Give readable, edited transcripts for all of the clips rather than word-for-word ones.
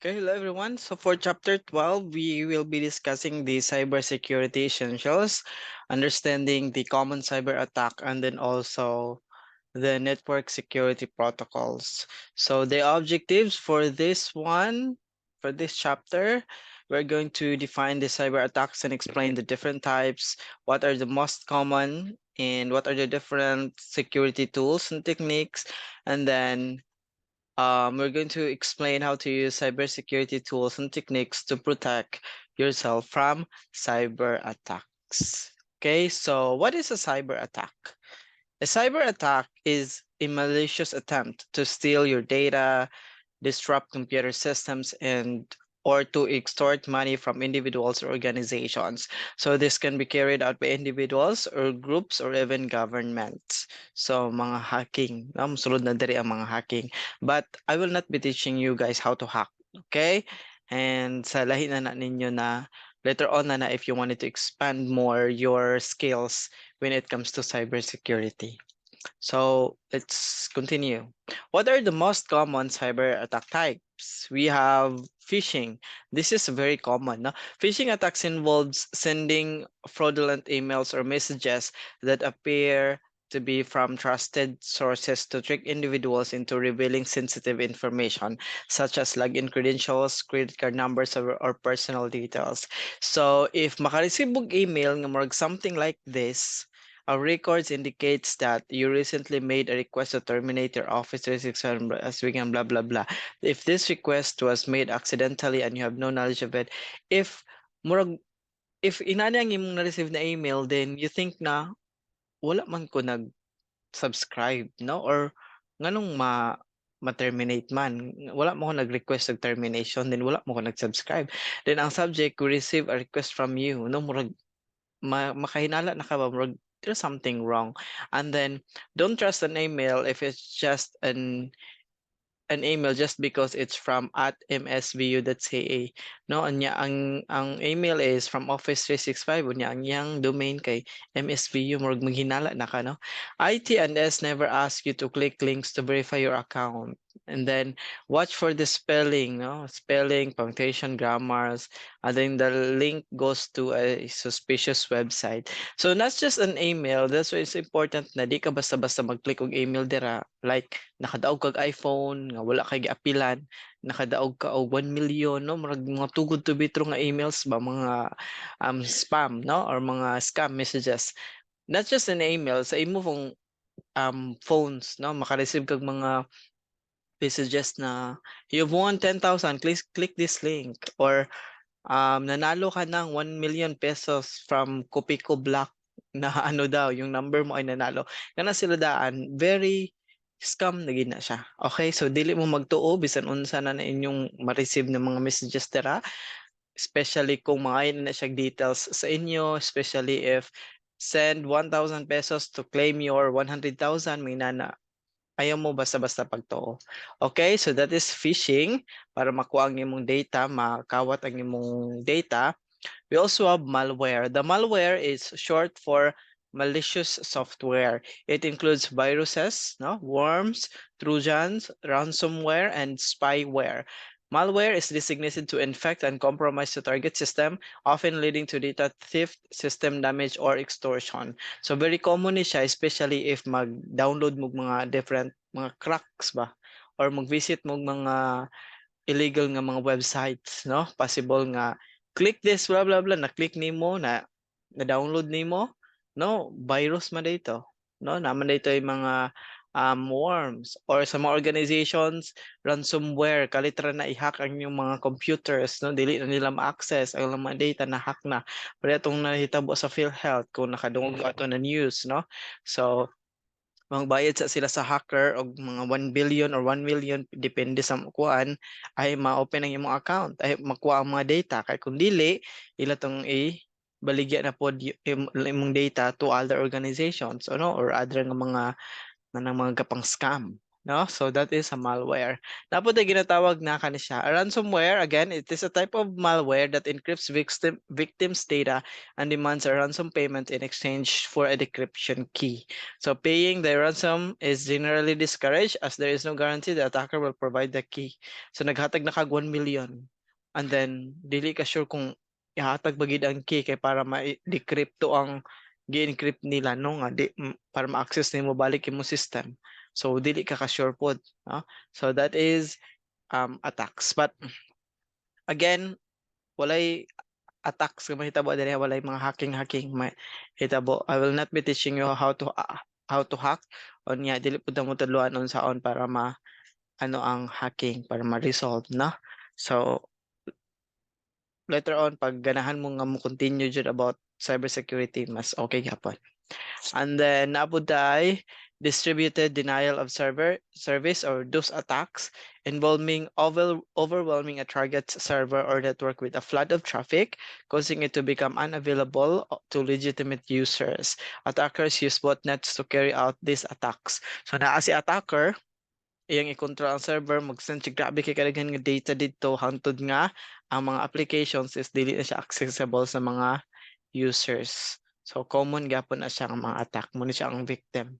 Okay, hello everyone. So for chapter 12, we will be discussing the cybersecurity essentials, understanding the common cyber attack, and then also the network security protocols. So the objectives for this one, for this chapter, we're going to define the cyber attacks and explain the different types, what are the most common, and what are the different security tools and techniques, and then we're going to explain how to use cybersecurity tools and techniques to protect yourself from cyber attacks. Okay, so what is a cyber attack? A cyber attack is a malicious attempt to steal your data, disrupt computer systems, and or to extort money from individuals or organizations. So this can be carried out by individuals or groups or even governments. So mga hacking, no? Musulod na diri ang mga hacking. But I will not be teaching you guys how to hack, okay? And sa lahi na ninyo na later on na if you wanted to expand more your skills when it comes to cybersecurity. So let's continue. What are the most common cyber attack types? We have phishing. This is very common. No? Phishing attacks involves sending fraudulent emails or messages that appear to be from trusted sources to trick individuals into revealing sensitive information, such as login credentials, credit card numbers, or personal details. So if makareceive og email nga murag something like this, our records indicates that you recently made a request to terminate your Office 365 as we can blah blah blah. If this request was made accidentally and you have no knowledge of it, if murag if inani ang imong na-receive na email, then you think na wala man ko nag-subscribe, no? Or nganong ma-terminate man. Wala mo ko nag-request of termination, then wala mo ko nag-subscribe. Then ang subject will receive a request from you, no? Murag makahinala na ka ba, murag, there's something wrong. And then don't trust an email if it's just an email just because it's from at msvu.ca. No, anya ang email is from Office 365, unya ang yang domain kay MSVU, murag maghinala na ka, no? IT&S never ask you to click links to verify your account. And then watch for the spelling, no? Spelling, punctuation, grammars, and then the link goes to a suspicious website. So not just an email, that's why it's important na di ka basta-basta mag-click og email dira. Like nakadaog kag iPhone nga wala kay giapilan, nakadaog ka og 1 million, no? Murag mga tugod to bitro nga emails ba, mga spam, no? Or mga scam messages. Not just an email, sa imo pong phones, no? Maka-receive kag mga messages na you've won 10,000, click this link, or nanalo ka ng 1 million pesos from Kopiko Black na ano daw, yung number mo ay nanalo. Kana sila daan, very scam na gina siya. Okay, so dili mo magtuo bisan unsa na inyong ma-receive ng mga messages dira, especially kung mga na siya details sa inyo, especially if send 1,000 pesos to claim your 100,000, may nana ayaw mo basta-basta pagtuo. Okay, so that is phishing para makuha ang imong data, makawat ang imong data. We also have malware. The malware is short for malicious software. It includes viruses, no, worms, trojans, ransomware, and spyware. Malware is designated to infect and compromise the target system, often leading to data theft, system damage, or extortion. So very common ni siya, especially if mag-download mo mga different mga cracks ba, or mag-visit mo mga illegal nga mga websites, no? Possible nga click this blah blah blah, na-click nimo na download nimo, no? Virus man dito, no? Naman dito yung mga worms, or sa mga organizations ransomware, kalitra na i-hack ang yung mga computers, no? Dili na nila ma-access ang mga data na hack na. Pero itong nahitabo sa PhilHealth kung nakadungog ato na news, no? So magbayad sila sa hacker og mga 1 billion or 1 million depende sa kuan, ay ma-open ang imong account, ay makuha ang mga data. Kay kung dili ila tong baligya na pod imong data to other organizations, ano, or other nga mga kapang scam. No? So that is a malware. Napod ay ginatawag na kani siya. A ransomware, again, it is a type of malware that encrypts victim's data and demands a ransom payment in exchange for a decryption key. So paying the ransom is generally discouraged as there is no guarantee the attacker will provide the key. So naghatag na kag 1 million. And then, dili ka sure kung ihatag bagid ang key kay para ma-decrypt to ang gi-encrypt nila no nga para ma-access nimo balik imong system. So dili ka sure pod, no? So that is attacks. But again, walay attacks nga mahitabo diri, walay mga hacking mahitabo. I will not be teaching you how to hack on ya dili pud mo tudloan on saon para ano ang hacking para ma-resolve, no? So later on pag ganahan mo nga mo continue jud about cybersecurity, mas okay gyapon. And then nabuday distributed denial of service or DOS attacks involving overwhelming a target's server or network with a flood of traffic, causing it to become unavailable to legitimate users. Attackers use botnets to carry out these attacks. So naa si attacker, iyang i-control ang server, mag-send siya grabe kay kadaghan nga data dito hangtod nga ang mga applications is dili na siya accessible sa mga users. So common gapon na siya ang mga attack mo ni siya ang victim,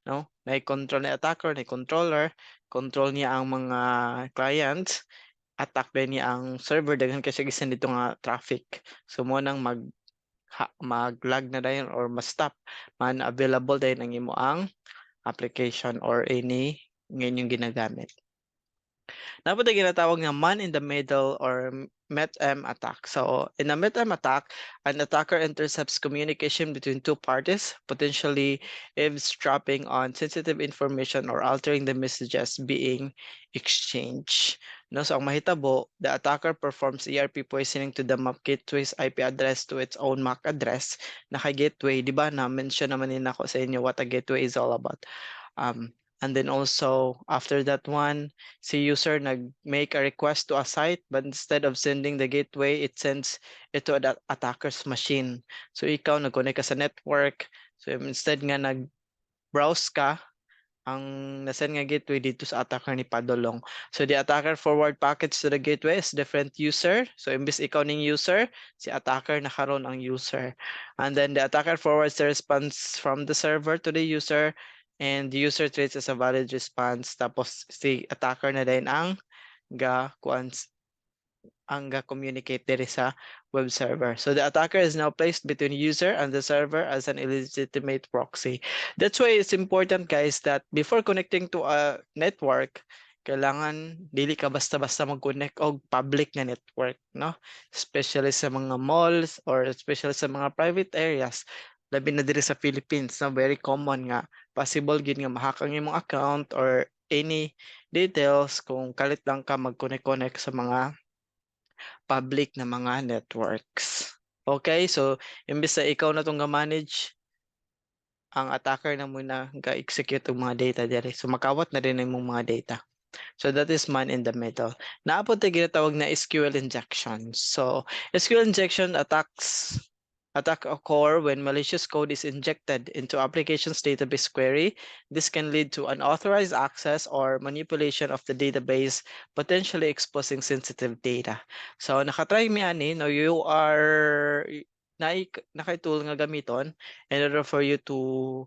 no? Na-control ni attacker, na controller, control niya ang mga clients, attack din niya ang server daghan kasi gisan dito nga traffic. So mo nang mag-lag na dayon or ma-stop man available dayon ang imo ang application or any ngayon yung ginagamit. Dapat ay ginatawag na man-in-the-middle or METM attack. So, in a METM attack, an attacker intercepts communication between two parties, potentially eavesdropping on sensitive information or altering the messages being exchanged. No, so ang mahitabo, the attacker performs ERP poisoning to the MAC gateway's IP address to its own MAC address. Naka-gateway, di ba? Na-mention naman din ako sa inyo what a gateway is all about. And then also, after that one, si user nag-make a request to a site, but instead of sending the gateway, it sends it to the attacker's machine. So ikaw, nag-connect ka sa network. So instead nga nag-browse ka, ang nasend nga gateway dito sa attacker ni padulong. So the attacker forward packets to the gateway is different user. So imbis ikaw ning user, si attacker nakaroon ang user. And then the attacker forwards the response from the server to the user and the user treats as a valid response. Tapos si attacker na din ang communicate diri sa web server. So the attacker is now placed between user and the server as an illegitimate proxy. That's why it's important, guys, that before connecting to a network, kailangan dili ka basta-basta mag-connect og public na network, no? Especially sa mga malls or especially sa mga private areas. Labi na diri sa Philippines, no? Very common nga. Possible gid nga ma-hack ang imong account or any details kung kalit lang ka mag-connect sa mga public na mga networks. Okay, so imbes na ikaw na itong manage ang attacker na muna ga-execute ang mga data dere. So makawat na rin ang mga data. So that is man in the middle. Naapot na ginatawag na SQL injection. So SQL injection attack occur when malicious code is injected into application's database query. This can lead to unauthorized access or manipulation of the database, potentially exposing sensitive data. So nakatry mi ani, no, you are nakaitool nga gamiton in order for you to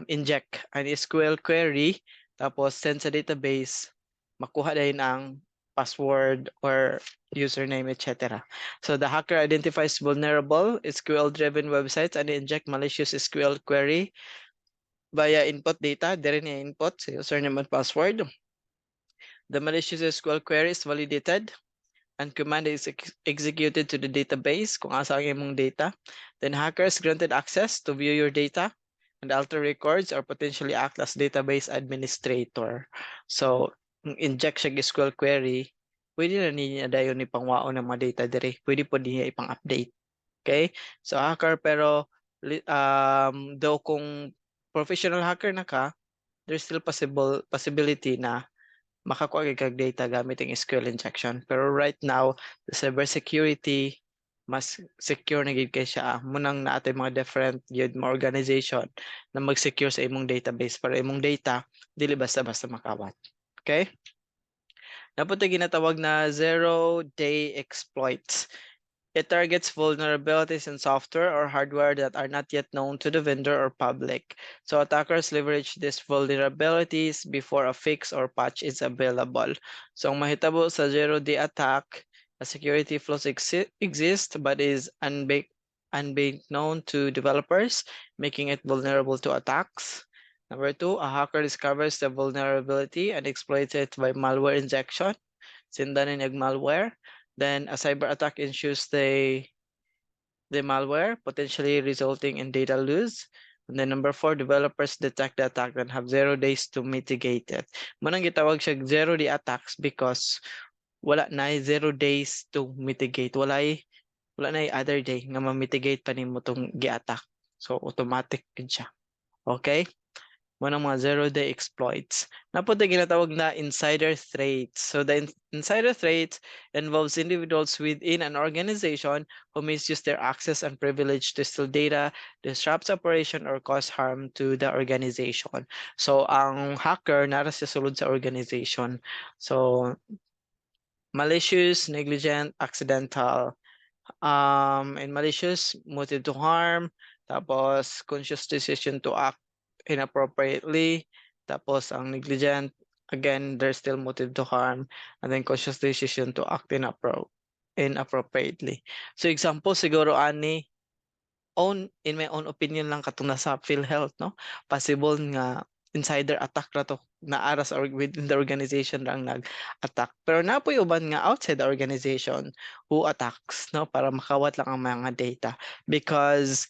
inject an SQL query tapos send sa database, makuha din ang password or username, etc. So the hacker identifies vulnerable SQL-driven websites and inject malicious SQL query via input data. There niya input, so username and password. The malicious SQL query is validated and command is executed to the database kung asa ang imong data. Then hackers granted access to view your data and alter records or potentially act as database administrator. So, inject siya SQL query, pwede na niya dayon ni pangwaon ng mga data dire. Pwede po niya ipang-update. Okay? So, hacker pero though kung professional hacker na ka, there's still possibility na makakuha kag data gamit ang SQL injection. Pero right now, the cybersecurity mas secure na gid kay siya. Munang naatay mga different yun mga organization na mag-secure sa imong database para imong data dili basta-basta makawat. Okay? Dapat ginatawag na zero-day exploits. It targets vulnerabilities in software or hardware that are not yet known to the vendor or public. So attackers leverage these vulnerabilities before a fix or patch is available. So ang mahitabo sa zero-day attack, a security flaws exist but is unbeknown known to developers, making it vulnerable to attacks. Number two, a hacker discovers the vulnerability and exploits it by malware injection. Sindanin yung malware. Then a cyber attack ensues the malware, potentially resulting in data loss. And then number four, developers detect the attack and have 0 days to mitigate it. Munang gitawag siya 0 day attacks because wala na 0 days to mitigate. Wala na other day nga ma-mitigate pa nimo tong gi-attack. So automatic yun siya. Okay? Muna mga zero-day exploits. Napod na ginatawag na insider threats. So the insider threats involves individuals within an organization who misuse their access and privilege to steal data, disrupt operation, or cause harm to the organization. So ang hacker nara sa sulod sa organization. So malicious, negligent, accidental, and malicious, motive to harm, tapos conscious decision to act inappropriately, tapos ang negligent, again, there's still motive to harm, and then conscious decision to act inappropriately. So example, siguro ani, in my own opinion lang katong nasa PhilHealth, no? Possible nga insider attack ra to na aras or within the organization lang nag-attack. Pero napoy uban nga outside the organization who attacks, no? Para makawat lang ang mga data. Because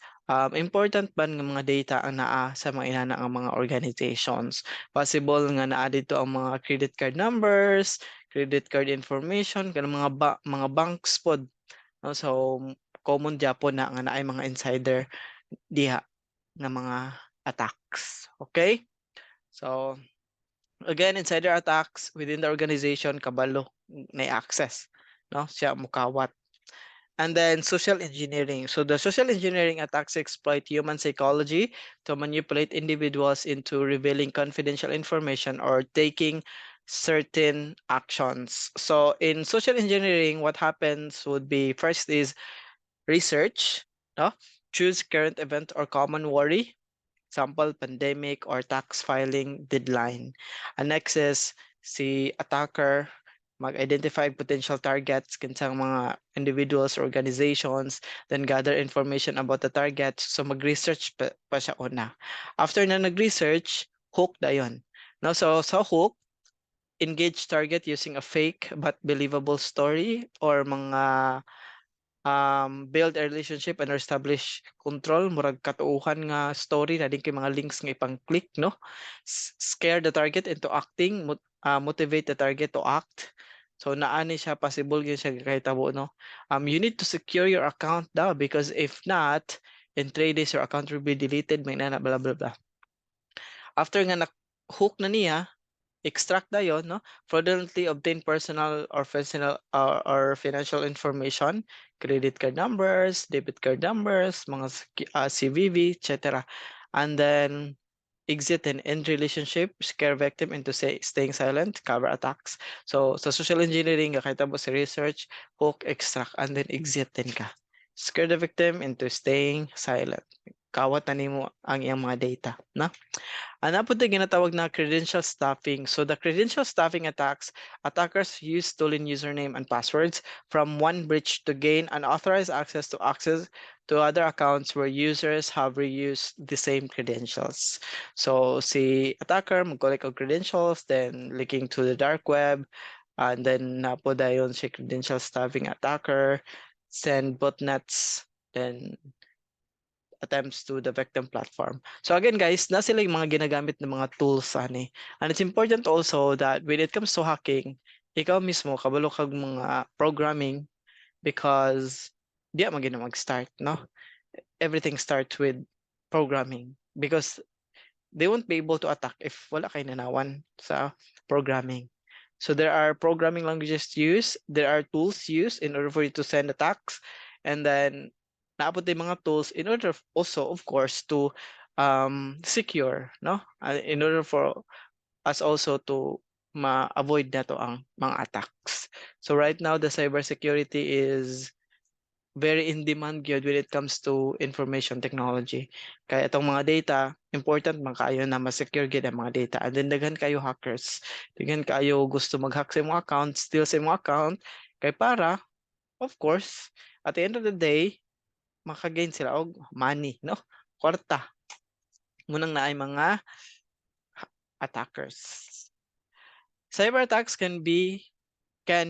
important ba ng mga data ang naa sa mga inana ang mga organizations. Possible nga naa dito ang mga credit card numbers, credit card information, kanang mga banks pod. No? So common Japon na nga naay mga insider diha nga mga attacks. Okay? So again, insider attacks within the organization kabalo na access, no? Siya mukawat. And then social engineering. So the social engineering attacks exploit human psychology to manipulate individuals into revealing confidential information or taking certain actions. So in social engineering, what happens would be first is research, no? Choose current event or common worry, example, pandemic or tax filing deadline. And next is si attacker mag-identify potential targets kinsang mga individuals or organizations, then gather information about the target. So mag-research pa siya una. After na nag-research, hook dayon. No, so sa hook, engage target using a fake but believable story or mga build a relationship and establish control, murag katuuhan nga story na din kay mga links nga ipang-click, no? Scare the target into acting, motivate the target to act. So naani siya possible gyud siya kahitabo, no? You need to secure your account daw because if not, in 3 days your account will be deleted, may na blah blah blah. After nga na-hook na niya, extract dayon, no? Fraudulently obtain personal or financial information, credit card numbers, debit card numbers, mga CVV, etc. And then exit and end relationship, scare victim into staying silent, cover attacks. So sa social engineering, kakita mo sa research, hook, extract, and then exit din ka. Scare the victim into staying silent. Kawat na nimo ang iyang mga data, na? Ana po ito ginatawag na credential stuffing. So the credential stuffing attacks, attackers use stolen username and passwords from one breach to gain unauthorized access to other accounts where users have reused the same credentials. So si attacker mag-collect of credentials, then linking to the dark web, and then napo dayon si credential stuffing attacker, send botnets, then attempts to the victim platform. So again guys, na sila yung mga ginagamit ng mga tools ani. And it's important also that when it comes to hacking, ikaw mismo kabalo kag mga programming because di man gina mag-start, no? Everything starts with programming because they won't be able to attack if wala kay nanawan sa programming. So there are programming languages used, there are tools used in order for you to send attacks, and then naabot yung mga tools in order also, of course, to secure, no? In order for us also to ma-avoid na to ang mga attacks. So right now, the cybersecurity is very in demand gyud when it comes to information technology. Kaya itong mga data, important man kayo na ma-secure gyud ang mga data. And then daghan kayo hackers. Daghan kayo gusto mag-hack sa mga account, steal sa mga account. Kay para, of course, at the end of the day, makagain sila og money, no? Kwarta. Munang naay mga attackers. Cyber attacks can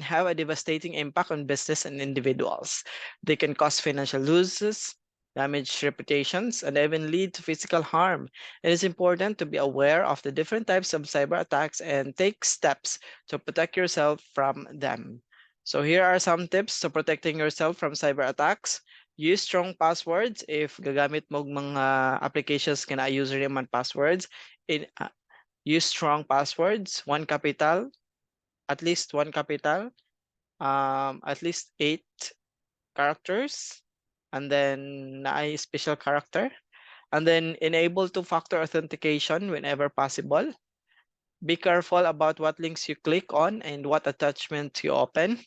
have a devastating impact on business and individuals. They can cause financial losses, damage reputations, and even lead to physical harm. It is important to be aware of the different types of cyber attacks and take steps to protect yourself from them. So here are some tips to protecting yourself from cyber attacks. Use strong passwords. If gagamit mo mga applications kana username and passwords, use strong passwords, at least one capital, at least 8 characters, and then naay special character, and then enable two-factor authentication whenever possible. Be careful about what links you click on and what attachments you open.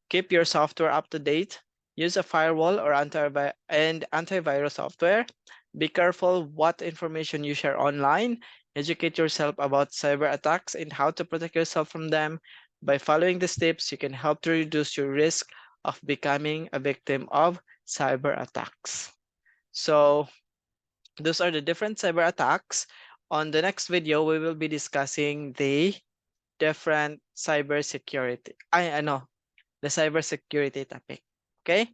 Keep your software up to date. Use a firewall or antivirus software. Be careful what information you share online. Educate yourself about cyber attacks and how to protect yourself from them. By following the steps, you can help to reduce your risk of becoming a victim of cyber attacks. So those are the different cyber attacks. On the next video, we will be discussing the different cybersecurity. The cybersecurity topic. Okay?